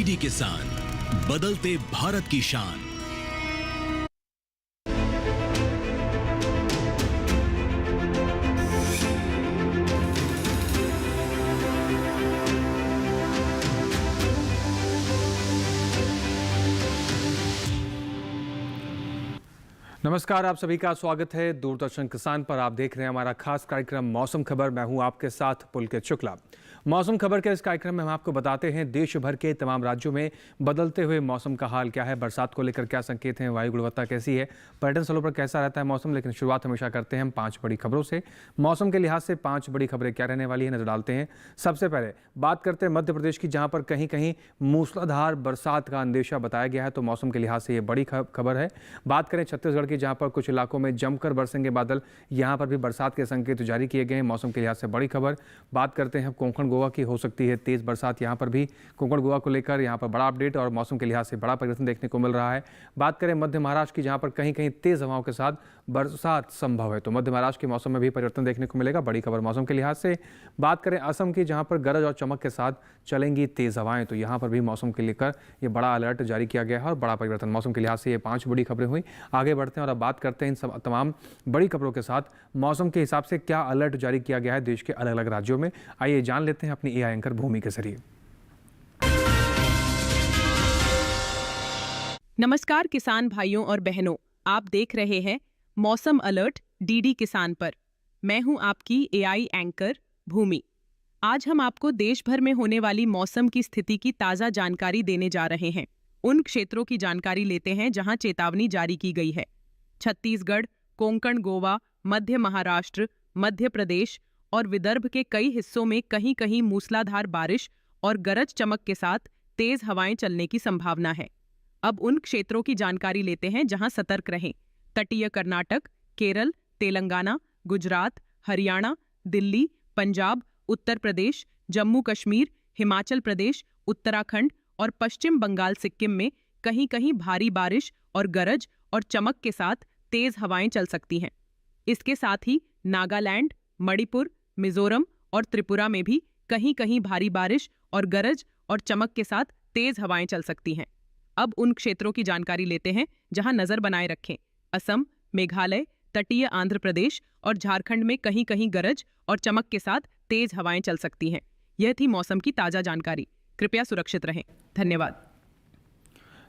DD किसान, बदलते भारत की शान। नमस्कार, आप सभी का स्वागत है दूरदर्शन किसान पर। आप देख रहे हैं हमारा खास कार्यक्रम मौसम खबर। मैं हूं आपके साथ पुलकित शुक्ला। मौसम खबर के इस कार्यक्रम में हम आपको बताते हैं देश भर के तमाम राज्यों में बदलते हुए मौसम का हाल क्या है, बरसात को लेकर क्या संकेत हैं, वायु गुणवत्ता कैसी है, पर्यटन स्थलों पर कैसा रहता है मौसम। लेकिन शुरुआत हमेशा करते हैं हम 5 बड़ी खबरों से। मौसम के लिहाज से 5 बड़ी खबरें क्या रहने वाली है, नजर डालते हैं। सबसे पहले बात करते हैं मध्य प्रदेश की, जहां पर कहीं कहीं मूसलाधार बरसात का अंदेशा बताया गया है, तो मौसम के लिहाज से ये बड़ी खबर है। बात करें छत्तीसगढ़ की, जहां पर कुछ इलाकों में जमकर बरसेंगे बादल, यहां पर भी बरसात के संकेत जारी किए गए हैं, मौसम के लिहाज से बड़ी खबर। बात करते हैं कोंकण गोवा की, हो सकती है तेज बरसात, यहां पर भी कोंकण गोवा को लेकर यहां पर बड़ा अपडेट और मौसम के लिहाज से बड़ा परिवर्तन देखने को मिल रहा है। बात करें मध्य महाराष्ट्र की, जहां पर कहीं कहीं तेज हवाओं के साथ बरसात संभव है, तो मध्य महाराष्ट्र के मौसम में भी परिवर्तन देखने को मिलेगा, बड़ी खबर मौसम के लिहाज से। बात करें असम की, जहां पर गरज और चमक के साथ चलेंगी तेज हवाएं, तो यहां पर भी मौसम के लेकर ये बड़ा अलर्ट जारी किया गया है और बड़ा परिवर्तन मौसम के लिहाज से। ये 5 बड़ी खबरें हुई। आगे बढ़ते हैं और अब बात करते हैं इन सब तमाम बड़ी खबरों के साथ मौसम के हिसाब से क्या अलर्ट जारी किया गया है देश के अलग अलग राज्यों में। आइए जान लेते हैं अपनी एआई एंकर भूमि के जरिए। नमस्कार किसान भाइयों और बहनों, आप देख रहे हैं मौसम अलर्ट डीडी किसान पर। मैं हूं आपकी एआई एंकर भूमि। आज हम आपको देश भर में होने वाली मौसम की स्थिति की ताज़ा जानकारी देने जा रहे हैं। उन क्षेत्रों की जानकारी लेते हैं जहां चेतावनी जारी की गई है। छत्तीसगढ़, कोंकण गोवा, मध्य महाराष्ट्र, मध्य प्रदेश और विदर्भ के कई हिस्सों में कहीं कहीं मूसलाधार बारिश और गरज चमक के साथ तेज हवाएं चलने की संभावना है। अब उन क्षेत्रों की जानकारी लेते हैं जहां सतर्क रहें। तटीय कर्नाटक, केरल, तेलंगाना, गुजरात, हरियाणा, दिल्ली, पंजाब, उत्तर प्रदेश, जम्मू कश्मीर, हिमाचल प्रदेश, उत्तराखंड और पश्चिम बंगाल सिक्किम में कहीं कहीं भारी बारिश और गरज और चमक के साथ तेज हवाएं चल सकती हैं। इसके साथ ही नागालैंड, मणिपुर, मिजोरम और त्रिपुरा में भी कहीं कहीं भारी बारिश और गरज और चमक के साथ तेज हवाएं चल सकती हैं। अब उन क्षेत्रों की जानकारी लेते हैं जहां नजर बनाए रखें। असम, मेघालय, तटीय आंध्र प्रदेश और झारखंड में कहीं कहीं गरज और चमक के साथ तेज हवाएं चल सकती हैं। यह थी मौसम की ताजा जानकारी। कृपया सुरक्षित रहें। धन्यवाद।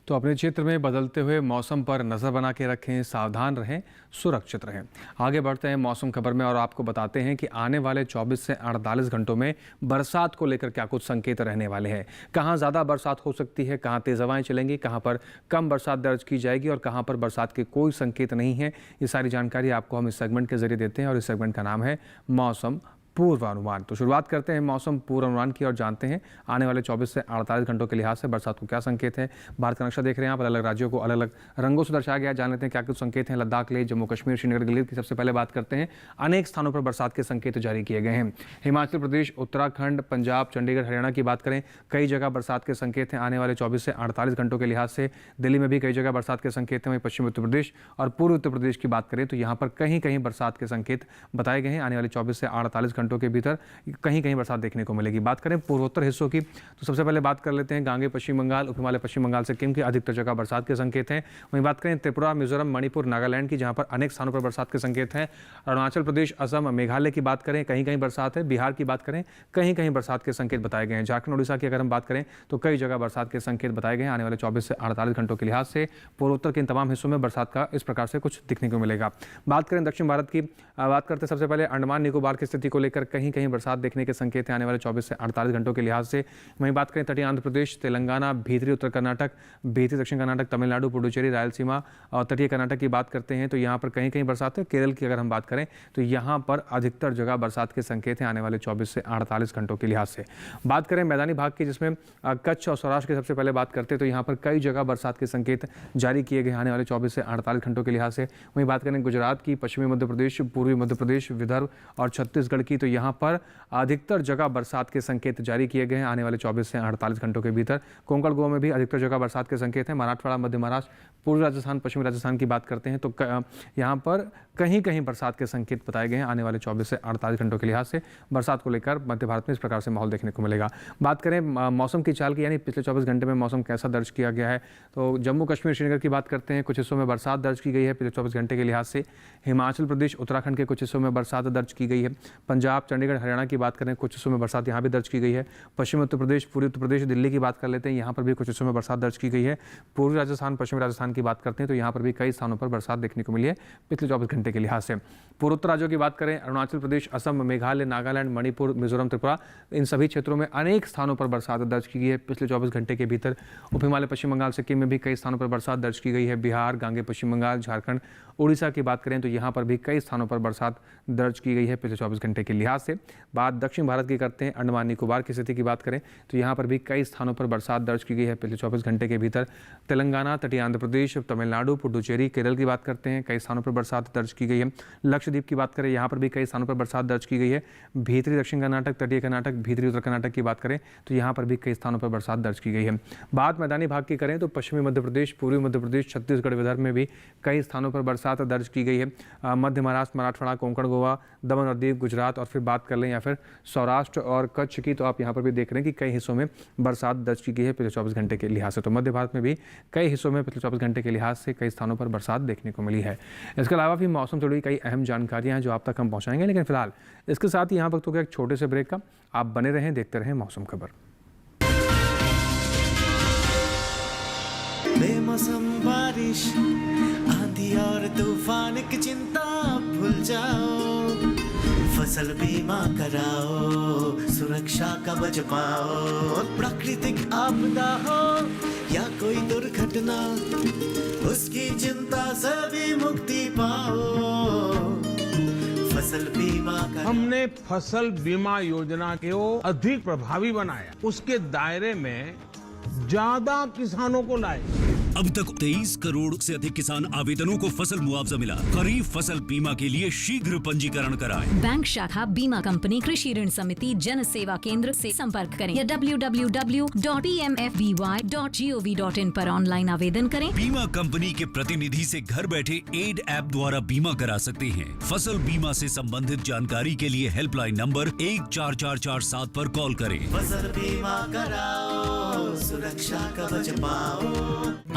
तो अपने क्षेत्र में बदलते हुए मौसम पर नज़र बना के रखें, सावधान रहें, सुरक्षित रहें। आगे बढ़ते हैं मौसम खबर में और आपको बताते हैं कि आने वाले 24 से 48 घंटों में बरसात को लेकर क्या कुछ संकेत रहने वाले हैं। कहाँ ज़्यादा बरसात हो सकती है, कहाँ तेज़ हवाएं चलेंगी, कहाँ पर कम बरसात दर्ज की जाएगी और कहाँ पर बरसात के कोई संकेत नहीं है। ये सारी जानकारी आपको हम इस सेगमेंट के जरिए देते हैं और इस सेगमेंट का नाम है मौसम पूर्वानुमान। तो शुरुआत करते हैं मौसम पूर्वानुमान की और जानते हैं आने वाले 24 से 48 घंटों के लिहाज से बरसात को क्या संकेत है। भारत का नक्शा देख रहे हैं आप, अलग अलग राज्यों को अलग अलग रंगों से दर्शाया गया। जान लेते हैं क्या कुछ संकेत हैं लद्दाख, लेह, जम्मू कश्मीर, श्रीनगर, गिलगित की। सबसे पहले बात करते हैं अनेक स्थानों पर बरसात के संकेत जारी किए गए हैं। हिमाचल प्रदेश, उत्तराखंड, पंजाब, चंडीगढ़, हरियाणा की बात करें, कई जगह बरसात के संकेत हैं आने वाले 24 से 48 घंटों के लिहाज से। दिल्ली में भी कई जगह बरसात के संकेत हैं। वहीं पश्चिमी उत्तर प्रदेश और पूर्व उत्तर प्रदेश की बात करें तो यहाँ पर कहीं कहीं बरसात के संकेत बताए गए हैं। आने वाले 24 से 48 घंटों के भीतर कहीं कहीं बरसात देखने को मिलेगी। बात करें पूर्वोत्तर हिस्सों की तो सबसे पहले बात कर लेते हैं गांगे पश्चिम बंगाल, उप हिमालय पश्चिम बंगाल सिक्किम की अधिकतर जगह बरसात के संकेत हैं। वहीं बात करें त्रिपुरा, मिजोरम, मणिपुर, नागालैंड की, जहां पर अनेक स्थानों पर बरसात के संकेत हैं। अरुणाचल प्रदेश, असम, मेघालय की बात करें, कहीं कहीं बरसात है। बिहार की बात करें, कहीं कहीं बरसात के संकेत बताए गए हैं। झारखंड, उड़ीसा की अगर हम बात करें तो कई जगह बरसात के संकेत बताए गए हैं। आने वाले 24 से 48 घंटों के लिहाज से पूर्वोत्तर के इन तमाम हिस्सों में बरसात का इस प्रकार से कुछ दिखने को मिलेगा। बात करें दक्षिण भारत की, बात करते हैं सबसे पहले अंडमान निकोबार की स्थिति को लेकर कहीं कहीं बरसात देखने के संकेत हैं आने वाले 24 से 48 घंटों के लिहाज से। वहीं बात करें तटीय आंध्र प्रदेश, तेलंगाना, भीतरी उत्तर कर्नाटक, भीतरी दक्षिण कर्नाटक, तमिलनाडु, पुडुचेरी, रायलसीमा और तटीय कर्नाटक की बात करते हैं तो यहाँ पर कहीं कहीं बरसात है। केरल की अगर हम बात करें तो यहाँ पर अधिकतर जगह बरसात के संकेत हैं आने वाले 24 से 48 घंटों के लिहाज से। बात करें मैदानी भाग की, जिसमें कच्छ और सौराष्ट्र की सबसे पहले बात करते हैं तो यहाँ पर कई जगह बरसात के संकेत जारी किए गए आने वाले 24 से 48 घंटों के लिहाज से। वहीं बात करें गुजरात की, पश्चिमी मध्य प्रदेश, पूर्वी मध्य प्रदेश, विदर्भ और छत्तीसगढ़ की तो यहाँ पर अधिकतर जगह बरसात के संकेत जारी किए गए हैं आने वाले 24 से 48 घंटों के भीतर। कोंकण गोवा में भी अधिकतर जगह बरसात के संकेत हैं। मराठवाड़ा, मध्य महाराष्ट्र, पूर्वी राजस्थान, पश्चिमी राजस्थान की बात करते हैं तो यहाँ पर कहीं कहीं बरसात के संकेत बताए गए हैं आने वाले 24 से 48 घंटों के लिहाज से। बरसात को लेकर मध्य भारत में इस प्रकार से माहौल देखने को मिलेगा। बात करें मौसम की चाल की, यानी पिछले 24 घंटे में मौसम कैसा दर्ज किया गया है, तो जम्मू कश्मीर, श्रीनगर की बात करते हैं, कुछ हिस्सों में बरसात दर्ज की गई है पिछले 24 घंटे के लिहाज से। हिमाचल प्रदेश, उत्तराखंड के कुछ हिस्सों में बरसात दर्ज की गई है। पंजाब, चंडीगढ़, हरियाणा की बात करें, कुछ हिस्सों में बरसात यहाँ भी दर्ज की गई है। पश्चिमी उत्तर प्रदेश, पूर्वी उत्तर प्रदेश, दिल्ली की बात कर लेते हैं, यहाँ पर भी कुछ हिस्सों में बरसात दर्ज की गई है। पूर्वी राजस्थान, पश्चिमी राजस्थान की बात करते हैं तो यहाँ पर भी कई स्थानों पर बरसात देखने को मिली है पिछले 24 घंटे के लिहाज से। पूर्वोत्तर राज्यों की बात करें, अरुणाचल प्रदेश, असम, मेघालय, नागालैंड, मणिपुर, मिजोरम, त्रिपुरा, इन सभी क्षेत्रों में अनेक स्थानों पर बरसात दर्ज की गई है पिछले 24 घंटे के भीतर। उप हिमालय, पश्चिम बंगाल, सिक्किम में भी कई स्थानों पर बरसात दर्ज की गई है। बिहार, गांगे, पश्चिम बंगाल, झारखंड, उड़ीसा की बात करें तो यहाँ पर भी कई स्थानों पर बरसात दर्ज की गई है पिछले 24 घंटे के लिहाज से। बात दक्षिण भारत की करते हैं, अंडमान निकोबार की स्थिति की बात करें तो यहाँ पर भी कई स्थानों पर बरसात दर्ज की गई है पिछले 24 घंटे के भीतर। तेलंगाना, तटीय आंध्र प्रदेश, तमिलनाडु, पुडुचेरी, केरल की बात करते हैं, कई स्थानों पर बरसात दर्ज की गई है। लक्षद्वीप की बात करें, यहाँ पर भी कई स्थानों पर बरसात दर्ज की गई है। भीतरी दक्षिण कर्नाटक, तटीय कर्नाटक, भीतरी उत्तर कर्नाटक की बात करें तो यहाँ पर भी कई स्थानों पर बरसात दर्ज की गई है। बात मैदानी भाग की करें तो पश्चिमी मध्य प्रदेश, पूर्वी मध्य प्रदेश, छत्तीसगढ़, विदर्भ में भी कई स्थानों पर बरसात दर्ज की गई है। मध्य महाराष्ट्र, मराठवाड़ा, कोंकण, गोवा, दमन और दीव, गुजरात, और फिर बात कर लें या फिर सौराष्ट्र और कच्छ की तो आप यहाँ पर भी देख रहे हैं कि कई हिस्सों में बरसात दर्ज की गई है पिछले 24 घंटे के लिहाज से। तो मध्य भारत में भी कई हिस्सों में पिछले 24 घंटे के लिहाज से कई स्थानों पर बरसात देखने को मिली है। इसके अलावा भी मौसम से जुड़ी कई अहम जानकारियां हैं जो आप तक हम पहुंचाएंगे, लेकिन फिलहाल इसके साथ ही यहाँ वक्त हो गया एक छोटे से ब्रेक का। आप बने रहें, देखते रहें मौसम खबर। बेमौसम बारिश, आंधी और तूफान की चिंता भूल जाओ, फसल बीमा कराओ, सुरक्षा कवच पाओ। प्राकृतिक आपदा हो या कोई दुर्घटना, उसकी चिंता से भी मुक्ति पाओ। फसल बीमा हमने फसल बीमा योजना को अधिक प्रभावी बनाया, उसके दायरे में ज्यादा किसानों को लाए। अब तक 23 करोड़ से अधिक किसान आवेदनों को फसल मुआवजा मिला। खरीफ फसल बीमा के लिए शीघ्र पंजीकरण कराएं। बैंक शाखा, बीमा कंपनी, कृषि ऋण समिति, जन सेवा केंद्र से संपर्क करें या www.pmfby.gov.in पर ऑनलाइन आवेदन करें। बीमा कंपनी के प्रतिनिधि से घर बैठे एड ऐप द्वारा बीमा करा सकते हैं। फसल बीमा से संबंधित जानकारी के लिए हेल्पलाइन नंबर 14447 पर कॉल करें। फसल बीमा कराओ, सुरक्षा कवच पाओ।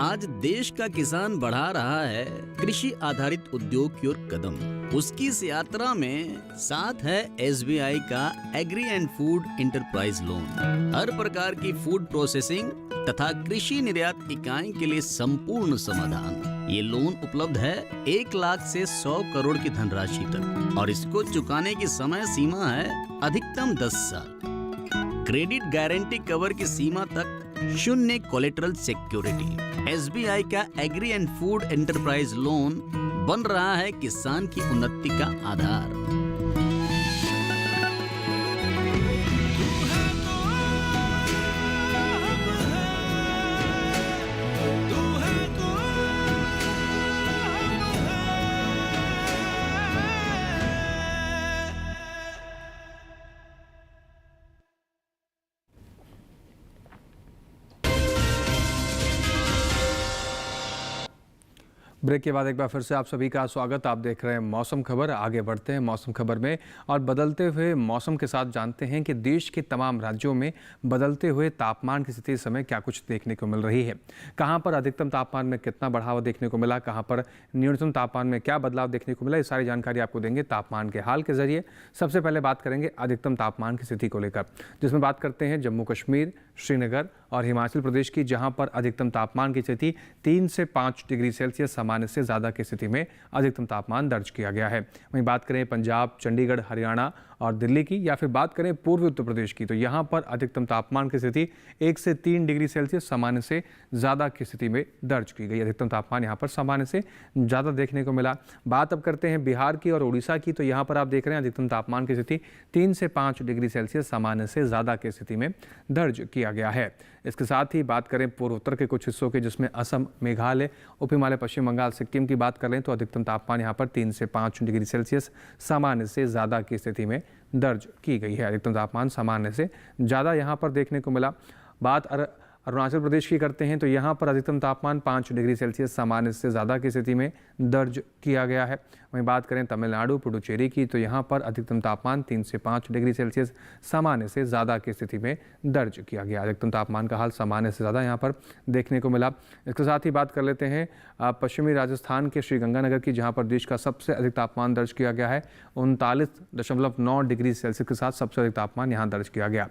आज देश का किसान बढ़ा रहा है कृषि आधारित उद्योग की ओर कदम। उसकी इस यात्रा में साथ है SBI का agri and food enterprise loan. हर प्रकार की फूड प्रोसेसिंग तथा कृषि निर्यात इकाई के लिए संपूर्ण समाधान। ये लोन उपलब्ध है 1 लाख से 100 करोड़ की धनराशि तक और इसको चुकाने की समय सीमा है अधिकतम 10 साल। क्रेडिट गारंटी कवर की सीमा तक 0 कोलेटरल सिक्योरिटी। SBI का agri and food enterprise loan बन रहा है किसान की उन्नति का आधार। ब्रेक के बाद एक बार फिर से आप सभी का स्वागत। आप देख रहे हैं मौसम खबर। आगे बढ़ते हैं मौसम खबर में और बदलते हुए मौसम के साथ जानते हैं कि देश के तमाम राज्यों में बदलते हुए तापमान की स्थिति इस समय क्या कुछ देखने को मिल रही है। कहां पर अधिकतम तापमान में कितना बढ़ावा देखने को मिला, कहां पर न्यूनतम तापमान में क्या बदलाव देखने को मिला, ये सारी जानकारी आपको देंगे तापमान के हाल के जरिए। सबसे पहले बात करेंगे अधिकतम तापमान की स्थिति को लेकर, जिसमें बात करते हैं जम्मू कश्मीर, श्रीनगर और हिमाचल प्रदेश की, जहां पर अधिकतम तापमान की स्थिति 3 से 5 डिग्री सेल्सियस सामान्य से ज़्यादा की स्थिति में अधिकतम तापमान दर्ज किया गया है। वहीं बात करें पंजाब, चंडीगढ़, हरियाणा और दिल्ली की, या फिर बात करें पूर्वी उत्तर प्रदेश की, तो यहाँ पर अधिकतम तापमान की स्थिति 1 से 3 डिग्री सेल्सियस सामान्य से ज़्यादा की स्थिति में दर्ज की गई। अधिकतम तापमान यहाँ पर सामान्य से ज़्यादा देखने को मिला। बात अब करते हैं बिहार की और उड़ीसा की, तो यहाँ पर आप देख रहे हैं अधिकतम तापमान की स्थिति 3 से 5 डिग्री सेल्सियस सामान्य से ज़्यादा की स्थिति में दर्ज किया किया गया है। इसके साथ ही बात करें पूर्वोत्तर के कुछ हिस्सों की, जिसमें असम, मेघालय, उप हिमालय, पश्चिम बंगाल, सिक्किम की बात करें तो अधिकतम तापमान यहाँ पर 3 से 5 डिग्री सेल्सियस सामान्य से ज़्यादा की स्थिति में दर्ज की गई है। अधिकतम तापमान सामान्य से ज़्यादा यहाँ पर देखने को मिला। बात अरुणाचल प्रदेश की करते हैं तो यहाँ पर अधिकतम तापमान 5 डिग्री सेल्सियस सामान्य से ज़्यादा की स्थिति में दर्ज किया गया है। वहीं बात करें तमिलनाडु, पुडुचेरी की तो यहाँ पर अधिकतम तापमान 3 से 5 डिग्री सेल्सियस सामान्य से ज़्यादा की स्थिति में दर्ज किया गया। अधिकतम तापमान का हाल सामान्य से ज़्यादा यहाँ पर देखने को मिला। इसके साथ ही बात कर लेते हैं पश्चिमी राजस्थान के श्रीगंगानगर की, जहाँ पर देश का सबसे अधिक तापमान दर्ज किया गया है। 39.9 डिग्री सेल्सियस के साथ सबसे अधिक तापमान यहाँ दर्ज किया गया।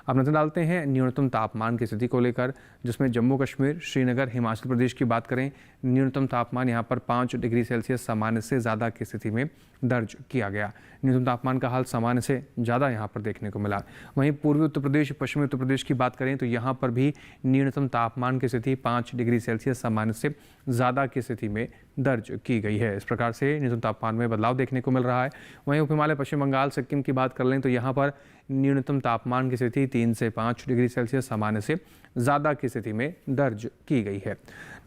अब नजर डालते हैं न्यूनतम तापमान की स्थिति को लेकर, जिसमें जम्मू कश्मीर, श्रीनगर, हिमाचल प्रदेश की बात करें, न्यूनतम तापमान यहाँ पर 5 डिग्री सेल्सियस सामान्य से ज़्यादा की स्थिति में दर्ज किया गया। न्यूनतम तापमान का हाल सामान्य से ज़्यादा यहाँ पर देखने को मिला। वहीं पूर्वी उत्तर प्रदेश, पश्चिमी उत्तर प्रदेश की बात करें तो यहाँ पर भी न्यूनतम तापमान की स्थिति 5 डिग्री सेल्सियस सामान्य से ज़्यादा की स्थिति में दर्ज की गई है। इस प्रकार से न्यूनतम तापमान में बदलाव देखने को मिल रहा है। वहीं उप हिमालय, पश्चिम बंगाल, सिक्किम की बात कर लें तो यहाँ पर न्यूनतम तापमान की स्थिति 3 से 5 डिग्री सेल्सियस सामान्य से ज़्यादा की स्थिति में दर्ज की गई है।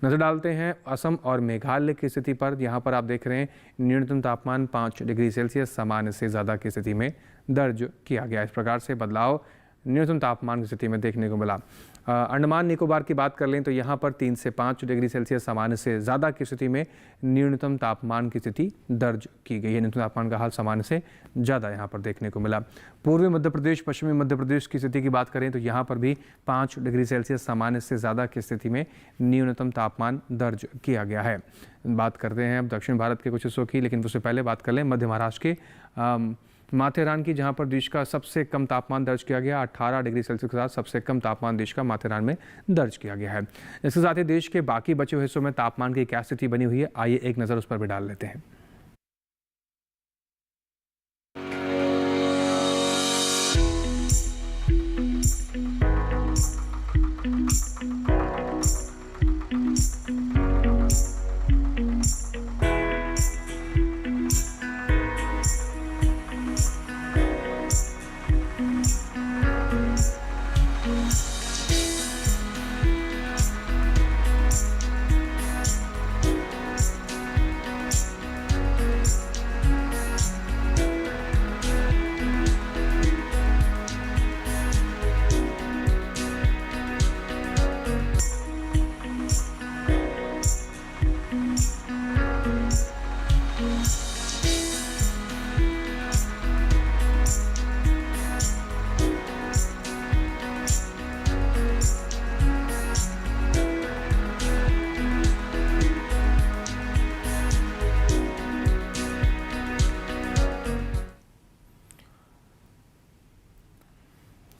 नजर डालते हैं असम और मेघालय की स्थिति पर। यहाँ पर आप देख रहे हैं न्यूनतम तापमान 5 डिग्री सेल्सियस सामान्य से ज़्यादा की स्थिति में दर्ज किया गया। इस प्रकार से बदलाव न्यूनतम तापमान की स्थिति में देखने को मिला। अंडमान निकोबार की बात कर लें तो यहाँ पर 3 से 5 डिग्री सेल्सियस सामान्य से ज़्यादा की स्थिति में न्यूनतम तापमान की स्थिति दर्ज की गई है। न्यूनतम तापमान का हाल सामान्य से ज़्यादा यहाँ पर देखने को मिला। पूर्वी मध्य प्रदेश, पश्चिमी मध्य प्रदेश की स्थिति की बात करें तो यहाँ पर भी 5 डिग्री सेल्सियस सामान्य से ज़्यादा की स्थिति में न्यूनतम तापमान दर्ज किया गया है। बात करते हैं अब दक्षिण भारत के कुछ हिस्सों की, लेकिन उससे पहले बात कर लें मध्य महाराष्ट्र के माथेरान की, जहां पर देश का सबसे कम तापमान दर्ज किया गया। 18 डिग्री सेल्सियस के साथ सबसे कम तापमान देश का माथेरान में दर्ज किया गया है। इसके साथ ही देश के बाकी बचे हुए हिस्सों में तापमान की क्या स्थिति बनी हुई है, आइए एक नज़र उस पर भी डाल लेते हैं।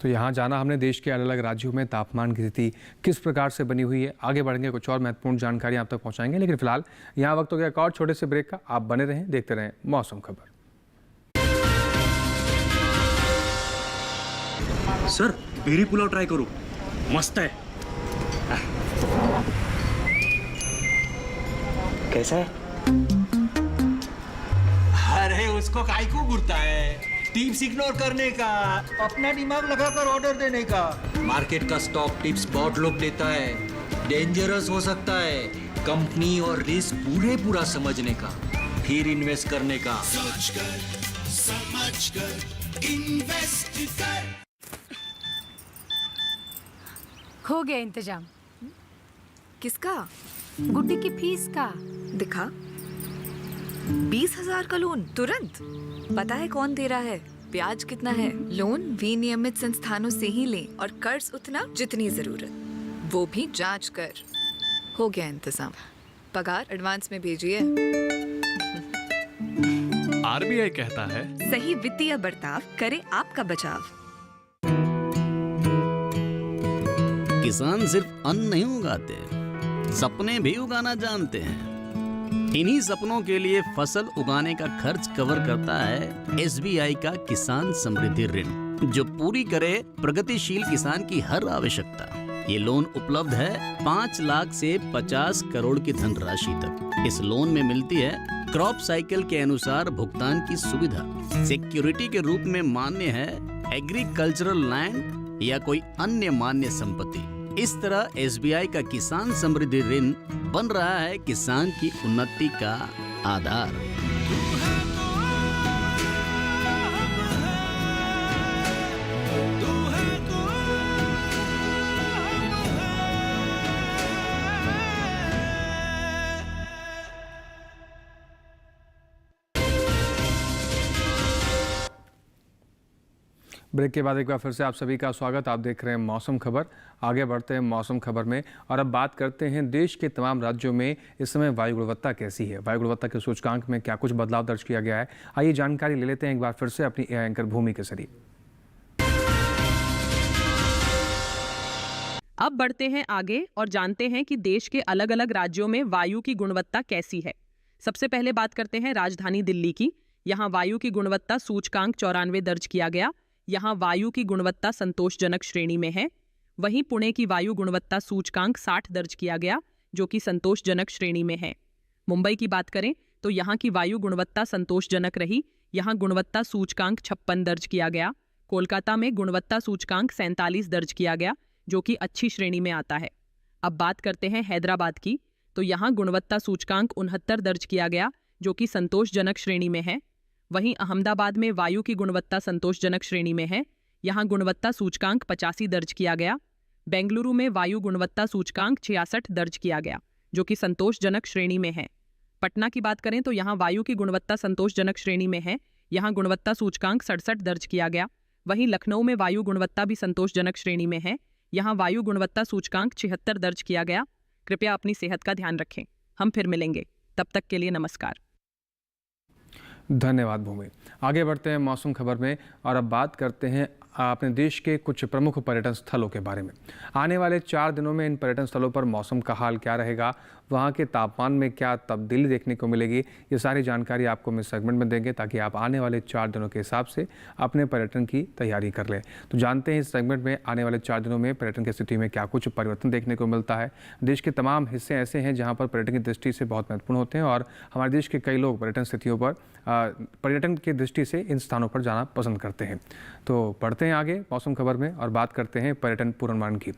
तो यहाँ जाना हमने देश के अलग अलग राज्यों में तापमान की स्थिति किस प्रकार से बनी हुई है। आगे बढ़ेंगे, कुछ और महत्वपूर्ण जानकारी आप तक पहुँचाएंगे, लेकिन फिलहाल यहाँ वक्त हो गया एक और छोटे से ब्रेक का। आप बने रहें, देखते रहें मौसम खबर। सर पेरी पुलाव ट्राई करो, मस्त है। कैसा है? अरे उसको काहे को घूरता है? टिप्स इग्नोर करने का, अपना दिमाग लगाकर ऑर्डर देने का। मार्केट का स्टॉक टिप्स बहुत लोग लेता है, डेंजरस हो सकता है। कंपनी और रिस्क पूरा समझने का, फिर इन्वेस्ट करने का। सोच कर समझ कर इन्वेस्ट कर। हो गया इंतजाम। किसका? गुड्डी की फीस का। दिखा, 20,000 का लोन तुरंत। पता है कौन दे रहा है, ब्याज कितना है? लोन विनियमित संस्थानों से ही लें और कर्ज उतना जितनी जरूरत, वो भी जांच कर। हो गया इंतजाम। पगार एडवांस में भेजिए। आरबीआई कहता है, सही वित्तीय बर्ताव करे आपका बचाव। किसान सिर्फ अन्न नहीं उगाते, सपने भी उगाना जानते हैं। इन्हीं सपनों के लिए फसल उगाने का खर्च कवर करता है एसबीआई का किसान समृद्धि ऋण, जो पूरी करे प्रगतिशील किसान की हर आवश्यकता। ये लोन उपलब्ध है 5 लाख से 50 करोड़ की धनराशि तक। इस लोन में मिलती है क्रॉप साइकिल के अनुसार भुगतान की सुविधा। सिक्योरिटी के रूप में मान्य है एग्रीकल्चरल लैंड या कोई अन्य मान्य संपत्ति। इस तरह एसबीआई का किसान समृद्धि ऋण बन रहा है किसान की उन्नति का आधार। ब्रेक के बाद एक बार फिर से आप सभी का स्वागत। आप देख रहे हैं मौसम खबर। आगे बढ़ते हैं मौसम खबर में और अब बात करते हैं देश के तमाम राज्यों में इस समय वायु गुणवत्ता कैसी है, वायु गुणवत्ता के सूचकांक में क्या कुछ बदलाव दर्ज किया गया है। आइए जानकारी ले लेते हैं एक बार फिर से अपनी एंकर भूमि के जरिए। अब बढ़ते हैं आगे और जानते हैं कि देश के अलग अलग राज्यों में वायु की गुणवत्ता कैसी है। सबसे पहले बात करते हैं राजधानी दिल्ली की। यहाँ वायु की गुणवत्ता सूचकांक 94 दर्ज किया गया। यहाँ वायु की गुणवत्ता संतोषजनक श्रेणी में है। वहीं पुणे की वायु गुणवत्ता सूचकांक 60 दर्ज किया गया, जो कि संतोषजनक श्रेणी में है। मुंबई की बात करें तो यहाँ की वायु गुणवत्ता संतोषजनक रही। यहाँ गुणवत्ता सूचकांक 56 दर्ज किया गया। कोलकाता में गुणवत्ता सूचकांक 47 दर्ज किया गया, जो कि अच्छी श्रेणी में आता है। अब बात करते हैं हैदराबाद की, तो यहाँ गुणवत्ता सूचकांक 69 दर्ज किया गया, जो कि संतोषजनक श्रेणी में है। वहीं अहमदाबाद में वायु की गुणवत्ता संतोषजनक श्रेणी में है। यहाँ गुणवत्ता सूचकांक 85 दर्ज किया गया। बेंगलुरु में वायु गुणवत्ता सूचकांक 66 दर्ज किया गया, जो कि संतोषजनक श्रेणी में है। पटना की बात करें तो यहाँ वायु की गुणवत्ता संतोषजनक श्रेणी में है। यहाँ गुणवत्ता सूचकांक 67 दर्ज किया गया। वहीं लखनऊ में वायु गुणवत्ता भी संतोषजनक श्रेणी में है। यहाँ वायु गुणवत्ता सूचकांक 76 दर्ज किया गया। कृपया अपनी सेहत का ध्यान रखें। हम फिर मिलेंगे, तब तक के लिए नमस्कार। धन्यवाद भूमि। आगे बढ़ते हैं मौसम खबर में और अब बात करते हैं अपने देश के कुछ प्रमुख पर्यटन स्थलों के बारे में। आने वाले 4 दिनों में इन पर्यटन स्थलों पर मौसम का हाल क्या रहेगा, वहाँ के तापमान में क्या तब्दीली देखने को मिलेगी, ये सारी जानकारी आपको हम इस सेगमेंट में देंगे ताकि आप आने वाले 4 दिनों के हिसाब से अपने पर्यटन की तैयारी कर लें। तो जानते हैं इस सेगमेंट में आने वाले 4 दिनों में पर्यटन की स्थिति में क्या कुछ परिवर्तन देखने को मिलता है। देश के तमाम हिस्से ऐसे हैं जहाँ पर पर्यटन की दृष्टि से बहुत महत्वपूर्ण होते हैं और हमारे देश के कई लोग पर्यटन स्थितियों पर पर्यटन की दृष्टि से इन स्थानों पर जाना पसंद करते हैं। तो बढ़ते हैं आगे मौसम खबर में और बात करते हैं पर्यटन पूर्वानुमान की।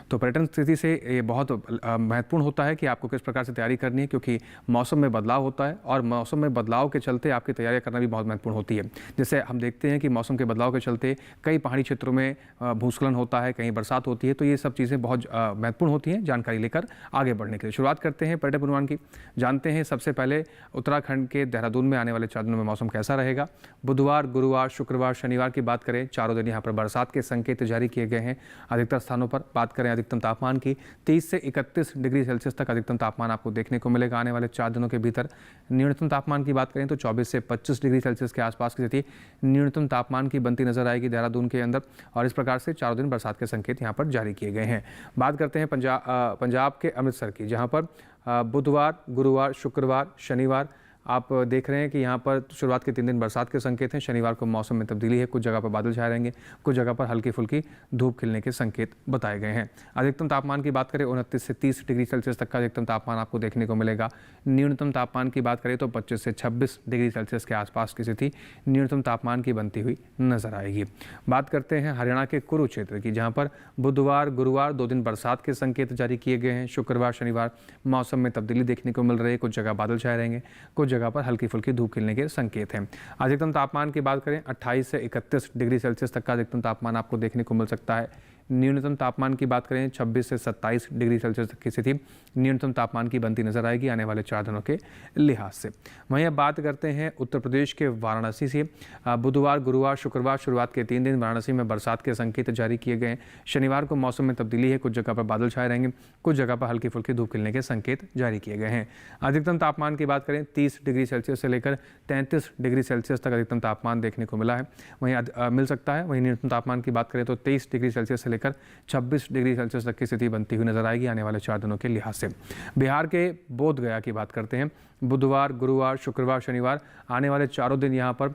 तो पर्यटन स्थिति से ये बहुत महत्वपूर्ण होता है कि आपको किस प्रकार से तैयारी करनी है, क्योंकि मौसम में बदलाव होता है और मौसम में बदलाव के चलते आपकी तैयारी करना भी बहुत महत्वपूर्ण होती है। जैसे हम देखते हैं कि मौसम के बदलाव के चलते कई पहाड़ी क्षेत्रों में भूस्खलन होता है, कहीं बरसात होती है, तो ये सब चीज़ें बहुत महत्वपूर्ण होती हैं जानकारी लेकर आगे बढ़ने के लिए। शुरुआत करते हैं पर्यटन पूर्वानुमान की। जानते हैं सबसे पहले उत्तराखंड के देहरादून में आने वाले 4 दिनों में मौसम कैसा रहेगा। बुधवार, गुरुवार, शुक्रवार, शनिवार की बात करें, चारों दिन यहाँ पर बरसात के संकेत जारी किए गए हैं अधिकतर स्थानों पर। बात करें अधिकतम तापमान की, 30 से 31 डिग्री सेल्सियस तक अधिकतम तापमान आपको देखने को मिलेगा आने वाले 4 दिनों के भीतर। न्यूनतम तापमान की बात करें तो 24 से 25 डिग्री सेल्सियस के आसपास की स्थिति न्यूनतम तापमान की बनती नजर आएगी देहरादून के अंदर और इस प्रकार से 4 दिन बरसात के संकेत यहाँ पर जारी किए गए हैं। बात करते हैं पंजाब के अमृतसर की, जहाँ पर बुधवार, गुरुवार, शुक्रवार, शनिवार आप देख रहे हैं कि यहाँ पर शुरुआत के 3 दिन बरसात के संकेत हैं। शनिवार को मौसम में तब्दीली है, कुछ जगह पर बादल छाए रहेंगे, कुछ जगह पर हल्की फुल्की धूप खिलने के संकेत बताए गए हैं। अधिकतम तापमान की बात करें 29 से 30 डिग्री सेल्सियस तक का अधिकतम तापमान आपको देखने को मिलेगा। न्यूनतम तापमान की बात करें तो 25 से 26 डिग्री सेल्सियस के आसपास की स्थिति न्यूनतम तापमान की बनती हुई नजर आएगी। बात करते हैं हरियाणा के कुरुक्षेत्र की, जहाँ पर बुधवार, गुरुवार 2 दिन बरसात के संकेत जारी किए गए हैं। शुक्रवार, शनिवार मौसम में तब्दीली देखने को मिल रही है, कुछ जगह बादल छाए रहेंगे, कुछ जगह पर हल्की फुल्की धूप खिलने के संकेत हैं। अधिकतम तापमान की बात करें 28 से 31 डिग्री सेल्सियस तक का अधिकतम तापमान आपको देखने को मिल सकता है। न्यूनतम तापमान की बात करें 26 से 27 डिग्री सेल्सियस तक की स्थिति न्यूनतम तापमान की बनती नजर आएगी आने वाले 4 दिनों के लिहाज से। वहीं अब बात करते हैं उत्तर प्रदेश के वाराणसी से। बुधवार, गुरुवार, शुक्रवार शुरुआत के 3 दिन वाराणसी में बरसात के संकेत जारी किए गए हैं। शनिवार को मौसम में तब्दीली है, कुछ जगह पर बादल छाए रहेंगे, कुछ जगह पर हल्की फुल्की धूप खिलने के संकेत जारी किए गए हैं। अधिकतम तापमान की बात करें 30 डिग्री सेल्सियस से लेकर 33 डिग्री सेल्सियस तक अधिकतम तापमान देखने को मिला है, वहीं मिल सकता है। वहीं न्यूनतम तापमान की बात करें तो 23 डिग्री सेल्सियस से लेकर 26 डिग्री सेल्सियस तक की स्थिति बनती हुई नजर आएगी आने वाले 4 दिनों के लिहाज से। बिहार के बोध गया की बात करते हैं। बुधवार, गुरुवार, शुक्रवार, शनिवार आने वाले 4 दिन यहाँ पर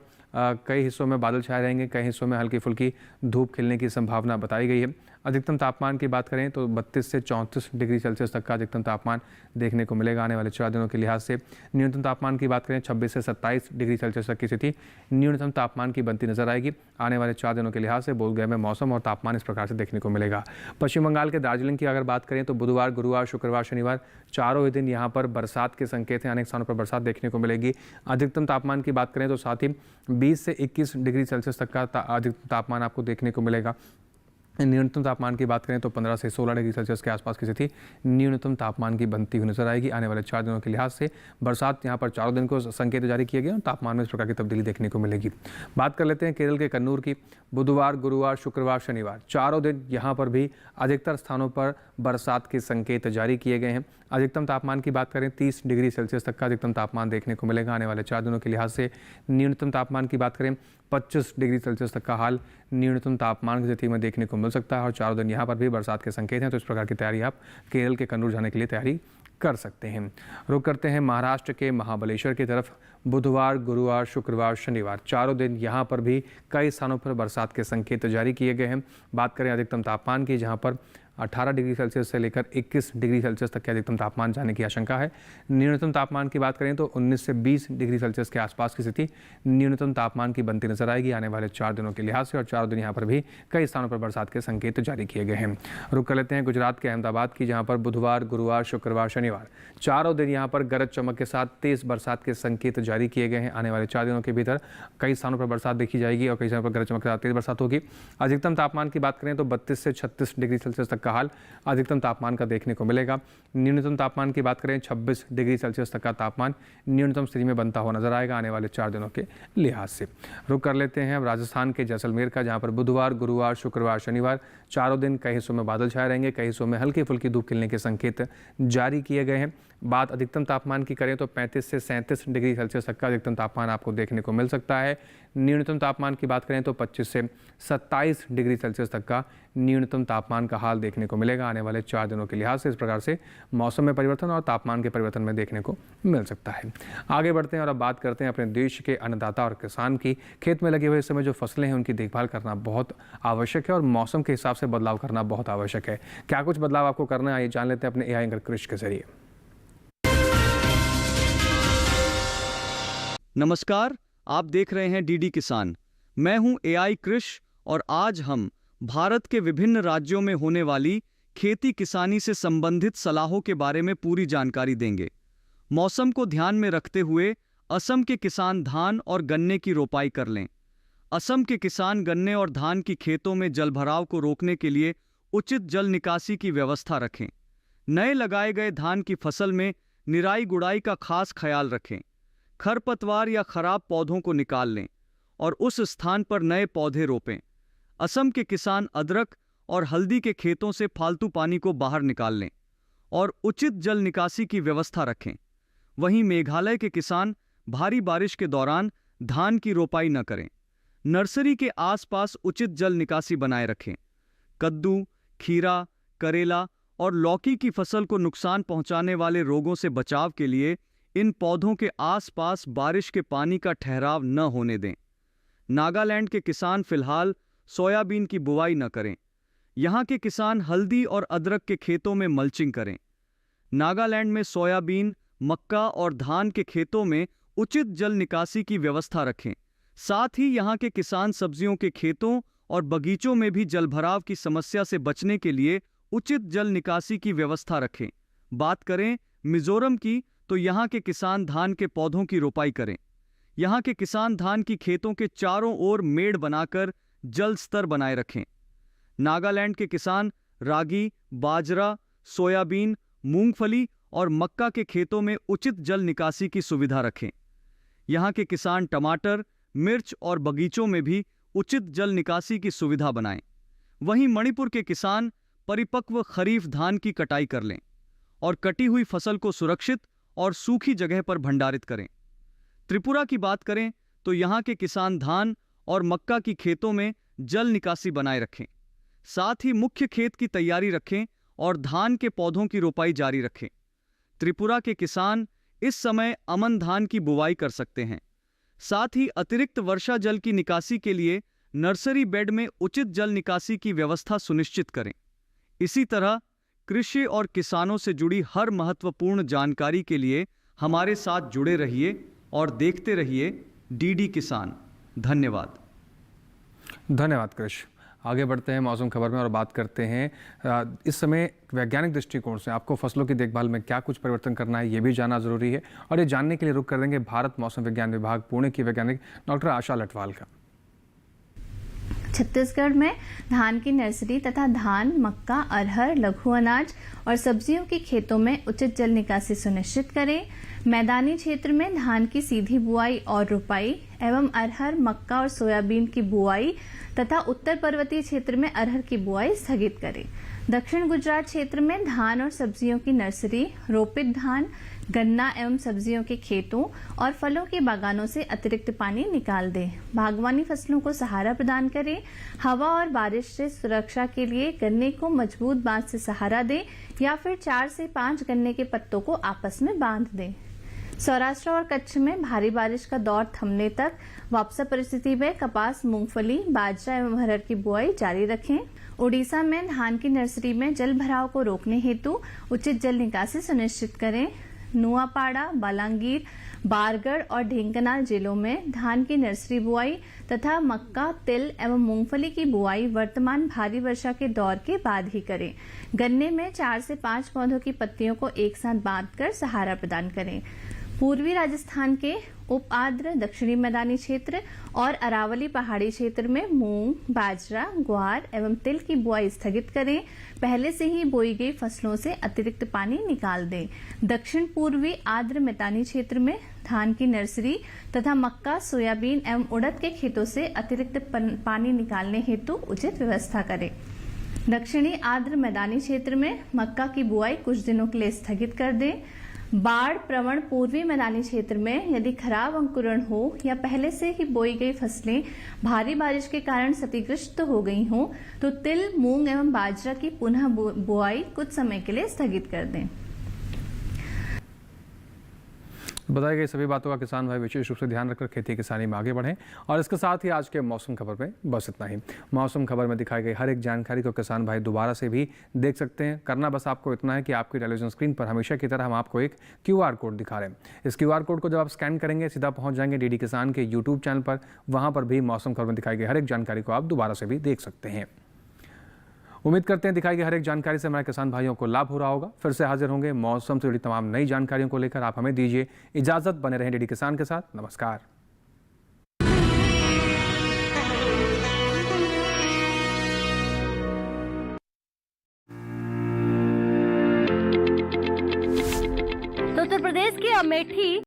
कई हिस्सों में बादल छाए रहेंगे, कई हिस्सों में हल्की फुल्की धूप खिलने की संभावना बताई गई है। अधिकतम तापमान की बात करें तो 32 से 34 डिग्री सेल्सियस तक का अधिकतम तापमान देखने को मिलेगा आने वाले 4 दिनों के लिहाज से। न्यूनतम तापमान की बात करें 26 से 27 डिग्री सेल्सियस तक की स्थिति न्यूनतम तापमान की बनती नजर आएगी आने वाले 4 दिनों के लिहाज से। बोधगया में मौसम और तापमान इस प्रकार से देखने को मिलेगा। पश्चिम बंगाल के दार्जिलिंग की अगर बात करें तो बुधवार, गुरुवार, शुक्रवार, शनिवार चारों ही दिन यहाँ पर बरसात के संकेत हैं। अनेक स्थानों पर बरसात देखने को मिलेगी। अधिकतम तापमान की बात करें तो साथ ही 20 से 21 डिग्री सेल्सियस तक का अधिकतम तापमान आपको देखने को मिलेगा। न्यूनतम तापमान की बात करें तो 15 से 16 डिग्री सेल्सियस के आसपास की स्थिति न्यूनतम तापमान की बनती हुई नजर आएगी आने वाले 4 दिनों के लिहाज से। बरसात यहाँ पर 4 दिन को संकेत जारी किए गए और तापमान में इस प्रकार की तब्दीली देखने को मिलेगी। बात कर लेते हैं केरल के कन्नूर की। बुधवार, गुरुवार, शुक्रवार, शनिवार चारों दिन यहाँ पर भी अधिकतर स्थानों पर बरसात के संकेत जारी किए गए हैं। अधिकतम तापमान की बात करें 30 डिग्री सेल्सियस तक का अधिकतम तापमान देखने को मिलेगा आने वाले 4 दिनों के लिहाज से। न्यूनतम तापमान की बात करें 25 डिग्री सेल्सियस तक का हाल न्यूनतम तापमान की स्थिति में देखने को मिल सकता है और 4 दिन यहाँ पर भी बरसात के संकेत हैं। तो इस प्रकार की तैयारी आप केरल के कन्नूर जाने के लिए तैयारी कर सकते हैं। रुक करते हैं महाराष्ट्र के महाबलेश्वर की तरफ। बुधवार, गुरुवार, शुक्रवार, शनिवार चारों दिन यहाँ पर भी कई स्थानों पर बरसात के संकेत जारी किए गए हैं। बात करें अधिकतम तापमान की, जहाँ पर 18 डिग्री सेल्सियस से लेकर 21 डिग्री सेल्सियस तक के अधिकतम तापमान जाने की आशंका है। न्यूनतम तापमान की बात करें तो 19 से 20 डिग्री सेल्सियस के आसपास की स्थिति न्यूनतम तापमान की बनती नजर आएगी आने वाले 4 दिनों के लिहाज से और 4 दिन यहाँ पर भी कई स्थानों पर बरसात के संकेत जारी किए गए हैं। रुक कर लेते हैं गुजरात के अहमदाबाद की, जहाँ पर बुधवार, गुरुवार, शुक्रवार, शनिवार चारों दिन यहाँ पर गरज चमक के साथ तेज बरसात के संकेत जारी किए गए हैं। आने वाले 4 दिनों के भीतर कई स्थानों पर बरसात देखी जाएगी और कई स्थानों पर गरज चमक के साथ तेज बरसात होगी। अधिकतम तापमान की बात करें तो 32 से 36 डिग्री सेल्सियस तक का हाल अधिकतम तापमान का देखने को मिलेगा। न्यूनतम तापमान की बात करें 26 डिग्री सेल्सियस तक का तापमान न्यूनतम स्थिति में बनता हुआ नजर आएगा आने वाले 4 दिनों के लिहाज से। रुक कर लेते हैं अब राजस्थान के जैसलमेर का, जहां पर बुधवार, गुरुवार, शुक्रवार, शनिवार चारों दिन कई हिस्सों में बादल छाए रहेंगे, कई हिस्सों में हल्की फुल्की धूप खिलने के संकेत जारी किए गए हैं। बात अधिकतम तापमान की करें तो 35 से 37 डिग्री सेल्सियस तक का अधिकतम तापमान आपको देखने को मिल सकता है। न्यूनतम तापमान की बात करें तो 25 से 27 डिग्री सेल्सियस तक का न्यूनतम तापमान का हाल देखने को मिलेगा आने वाले 4 दिनों के लिहाज से। इस प्रकार से मौसम में परिवर्तन और तापमान के परिवर्तन में देखने को मिल सकता है। आगे बढ़ते हैं और अब बात करते हैं अपने देश के अन्नदाता और किसान की। खेत में लगे हुए इस समय जो फसलें हैं उनकी देखभाल करना बहुत आवश्यक है और मौसम के हिसाब से बदलाव करना बहुत आवश्यक है। क्या कुछ बदलाव आपको करना है, आइए जान लेते हैं अपने एआई एंकर कृषि के जरिए। नमस्कार, आप देख रहे हैं डीडी किसान। मैं हूं एआई कृषि और आज हम भारत के विभिन्न राज्यों में होने वाली खेती किसानी से संबंधित सलाहों के बारे में पूरी जानकारी देंगे। मौसम को ध्यान में रखते हुए असम के किसान धान और गन्ने की रोपाई कर लें। असम के किसान गन्ने और धान की खेतों में जलभराव को रोकने के लिए उचित जल निकासी की व्यवस्था रखें। नए लगाए गए धान की फसल में निराई गुड़ाई का खास ख्याल रखें। खरपतवार या खराब पौधों को निकाल लें और उस स्थान पर नए पौधे रोपें। असम के किसान अदरक और हल्दी के खेतों से फालतू पानी को बाहर निकाल लें और उचित जल निकासी की व्यवस्था रखें। वहीं मेघालय के किसान भारी बारिश के दौरान धान की रोपाई न करें। नर्सरी के आसपास उचित जल निकासी बनाए रखें। कद्दू, खीरा, करेला और लौकी की फसल को नुकसान पहुंचाने वाले रोगों से बचाव के लिए इन पौधों के आसपास बारिश के पानी का ठहराव न होने दें। नागालैंड के किसान फिलहाल सोयाबीन की बुवाई न करें। यहाँ के किसान हल्दी और अदरक के खेतों में मल्चिंग करें। नागालैंड में सोयाबीन, मक्का और धान के खेतों में उचित जल निकासी की व्यवस्था रखें। साथ ही यहाँ के किसान सब्जियों के खेतों और बगीचों में भी जलभराव की समस्या से बचने के लिए उचित जल निकासी की व्यवस्था रखें। बात करें मिजोरम की, तो यहाँ के किसान धान के पौधों की रोपाई करें। यहाँ के किसान धान की खेतों के चारों ओर मेड़ बनाकर जल स्तर बनाए रखें। नागालैंड के किसान रागी, बाजरा, सोयाबीन, मूंगफली और मक्का के खेतों में उचित जल निकासी की सुविधा रखें। यहाँ के किसान टमाटर, मिर्च और बगीचों में भी उचित जल निकासी की सुविधा बनाएं। वहीं मणिपुर के किसान परिपक्व खरीफ धान की कटाई कर लें और कटी हुई फसल को सुरक्षित और सूखी जगह पर भंडारित करें। त्रिपुरा की बात करें तो यहाँ के किसान धान और मक्का की खेतों में जल निकासी बनाए रखें। साथ ही मुख्य खेत की तैयारी रखें और धान के पौधों की रोपाई जारी रखें। त्रिपुरा के किसान इस समय अमन धान की बुवाई कर सकते हैं। साथ ही अतिरिक्त वर्षा जल की निकासी के लिए नर्सरी बेड में उचित जल निकासी की व्यवस्था सुनिश्चित करें। इसी तरह कृषि और किसानों से जुड़ी हर महत्वपूर्ण जानकारी के लिए हमारे साथ जुड़े रहिए और देखते रहिए डीडी किसान। धन्यवाद। धन्यवाद कृष। आगे बढ़ते हैं मौसम खबर में और बात करते हैं इस समय वैज्ञानिक दृष्टिकोण से आपको फसलों की देखभाल में क्या कुछ परिवर्तन करना है, ये भी जानना जरूरी है। और ये जानने के लिए रुख कर देंगे भारत मौसम विज्ञान विभाग पुणे की वैज्ञानिक डॉक्टर आशा लटवाल का। छत्तीसगढ़ में धान की नर्सरी तथा धान, मक्का, अरहर, लघु अनाज और सब्जियों के खेतों में उचित जल निकासी सुनिश्चित करें। मैदानी क्षेत्र में धान की सीधी बुआई और रुपाई एवं अरहर, मक्का और सोयाबीन की बुआई तथा उत्तर पर्वतीय क्षेत्र में अरहर की बुआई स्थगित करें। दक्षिण गुजरात क्षेत्र में धान और सब्जियों की नर्सरी, रोपित धान, गन्ना एवं सब्जियों के खेतों और फलों के बागानों से अतिरिक्त पानी निकाल दें। बागवानी फसलों को सहारा प्रदान करें। हवा और बारिश से सुरक्षा के लिए गन्ने को मजबूत बांस से सहारा दें या फिर 4 से 5 गन्ने के पत्तों को आपस में बांध दें। सौराष्ट्र और कच्छ में भारी बारिश का दौर थमने तक वापसा परिस्थिति में कपास, मूंगफली, बाजरा एवं अरहर की बुआई जारी रखें। उड़ीसा में धान की नर्सरी में जल भराव को रोकने हेतु उचित जल निकासी सुनिश्चित करें। नुआपाड़ा, बालांगीर, बारगढ़ और ढेंकनाल जिलों में धान की नर्सरी बुआई तथा मक्का, तिल एवं मूंगफली की बुआई वर्तमान भारी वर्षा के दौर के बाद ही करें। गन्ने में 4 से 5 पौधों की पत्तियों को एक साथ बांधकर सहारा प्रदान करें। पूर्वी राजस्थान के उप आर्द्र दक्षिणी मैदानी क्षेत्र और अरावली पहाड़ी क्षेत्र में मूंग, बाजरा, ग्वार एवं तिल की बुआई स्थगित करें। पहले से ही बोई गई फसलों से अतिरिक्त पानी निकाल दें। दक्षिण पूर्वी आर्द्र मैदानी क्षेत्र में धान की नर्सरी तथा मक्का, सोयाबीन एवं उड़द के खेतों से अतिरिक्त पानी निकालने हेतु उचित व्यवस्था करें। दक्षिणी आर्द्र मैदानी क्षेत्र में मक्का की बुआई कुछ दिनों के लिए स्थगित कर दें। बाढ़ प्रवण पूर्वी मैदानी क्षेत्र में यदि खराब अंकुरण हो या पहले से ही बोई गई फसलें भारी बारिश के कारण क्षतिग्रस्त हो गई हों तो तिल, मूंग एवं बाजरा की पुनः बुआई कुछ समय के लिए स्थगित कर दें। बताई गई सभी बातों का किसान भाई विशेष रूप से ध्यान रखकर खेती किसानी में आगे बढ़ें। और इसके साथ ही आज के मौसम खबर में बस इतना ही। मौसम खबर में दिखाई गई हर एक जानकारी को किसान भाई दोबारा से भी देख सकते हैं। करना बस आपको इतना है कि आपकी टेलीविजन स्क्रीन पर हमेशा की तरह हम आपको एक QR कोड दिखा रहे हैं। इस QR कोड को जब आप स्कैन करेंगे सीधा पहुँच जाएंगे डीडी किसान के YouTube चैनल पर। वहाँ पर भी मौसम खबर में दिखाई गई हर एक जानकारी को आप दोबारा से भी देख सकते हैं। उम्मीद करते हैं दिखाई गई हर एक जानकारी से हमारे किसान भाइयों को लाभ हो रहा होगा। फिर से हाजिर होंगे मौसम से जुड़ी तमाम नई जानकारियों को लेकर। आप हमें दीजिए इजाजत, बने रहें डीडी किसान के साथ। नमस्कार। उत्तर प्रदेश के अमेठी